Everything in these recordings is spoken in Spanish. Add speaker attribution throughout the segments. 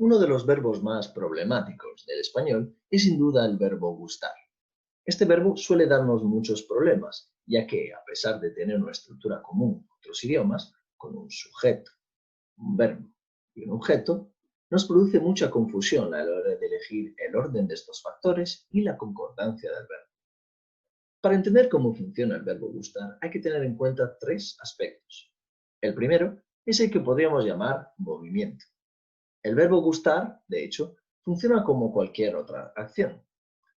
Speaker 1: Uno de los verbos más problemáticos del español es sin duda el verbo gustar. Este verbo suele darnos muchos problemas, ya que, a pesar de tener una estructura común con otros idiomas, con un sujeto, un verbo y un objeto, nos produce mucha confusión a la hora de elegir el orden de estos factores y la concordancia del verbo. Para entender cómo funciona el verbo gustar, hay que tener en cuenta tres aspectos. El primero es el que podríamos llamar movimiento. El verbo gustar, de hecho, funciona como cualquier otra acción.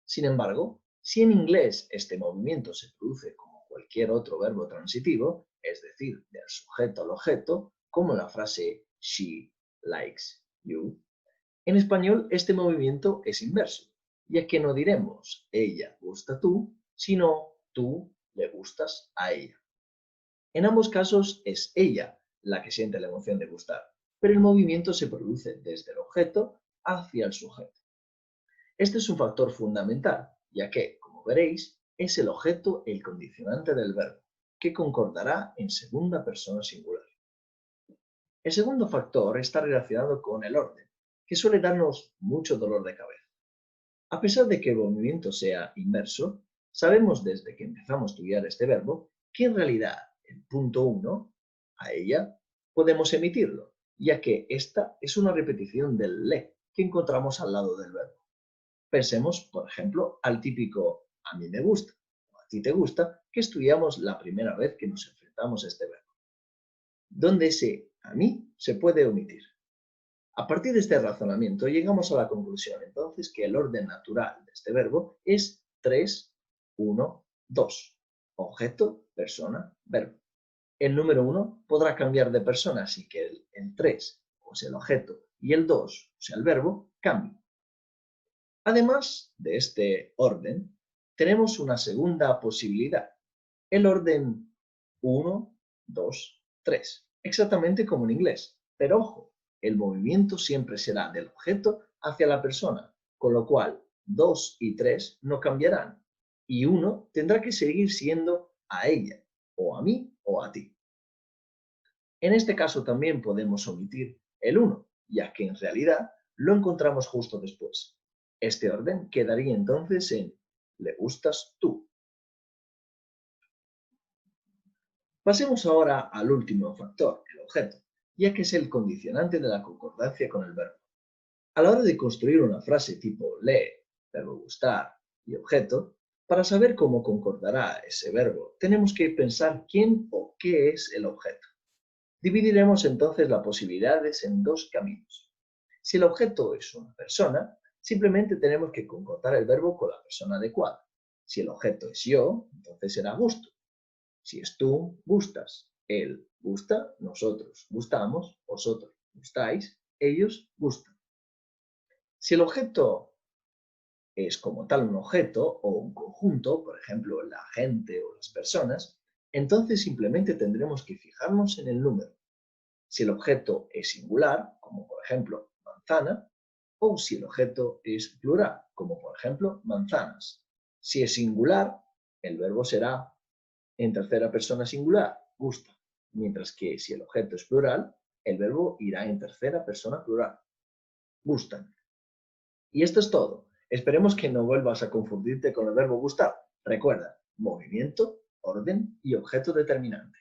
Speaker 1: Sin embargo, si en inglés este movimiento se produce como cualquier otro verbo transitivo, es decir, del sujeto al objeto, como la frase she likes you, en español este movimiento es inverso, ya que no diremos ella gusta tú, sino tú le gustas a ella. En ambos casos es ella la que siente la emoción de gustar, pero el movimiento se produce desde el objeto hacia el sujeto. Este es un factor fundamental, ya que, como veréis, es el objeto el condicionante del verbo, que concordará en segunda persona singular. El segundo factor está relacionado con el orden, que suele darnos mucho dolor de cabeza. A pesar de que el movimiento sea inverso, sabemos desde que empezamos a estudiar este verbo que en realidad el punto 1, a ella, podemos emitirlo, ya que esta es una repetición del le que encontramos al lado del verbo. Pensemos, por ejemplo, al típico a mí me gusta o a ti te gusta que estudiamos la primera vez que nos enfrentamos a este verbo, donde ese a mí se puede omitir. A partir de este razonamiento llegamos a la conclusión entonces que el orden natural de este verbo es 3, 1, 2. Objeto, persona, verbo. El número 1 podrá cambiar de persona así que el 3, o sea el objeto, y el 2, o sea el verbo, cambien. Además de este orden, tenemos una segunda posibilidad, el orden 1, 2, 3, exactamente como en inglés. Pero ojo, el movimiento siempre será del objeto hacia la persona, con lo cual 2 y 3 no cambiarán y 1 tendrá que seguir siendo a ella, o a mí, o a ti. En este caso también podemos omitir el 1, ya que en realidad lo encontramos justo después. Este orden quedaría entonces en le gustas tú. Pasemos ahora al último factor, el objeto, ya que es el condicionante de la concordancia con el verbo. A la hora de construir una frase tipo lee, verbo gustar y objeto, para saber cómo concordará ese verbo, tenemos que pensar quién o qué es el objeto. Dividiremos entonces las posibilidades en dos caminos. Si el objeto es una persona, simplemente tenemos que concordar el verbo con la persona adecuada. Si el objeto es yo, entonces será gusto. Si es tú, gustas. Él gusta, nosotros gustamos, vosotros gustáis, ellos gustan. Si el objeto es como tal un objeto o un conjunto, por ejemplo, la gente o las personas, entonces simplemente tendremos que fijarnos en el número. Si el objeto es singular, como por ejemplo manzana, o si el objeto es plural, como por ejemplo manzanas. Si es singular, el verbo será en tercera persona singular, gusta, mientras que si el objeto es plural, el verbo irá en tercera persona plural, gustan. Y esto es todo. Esperemos que no vuelvas a confundirte con el verbo gustar. Recuerda, movimiento, orden y objeto determinante.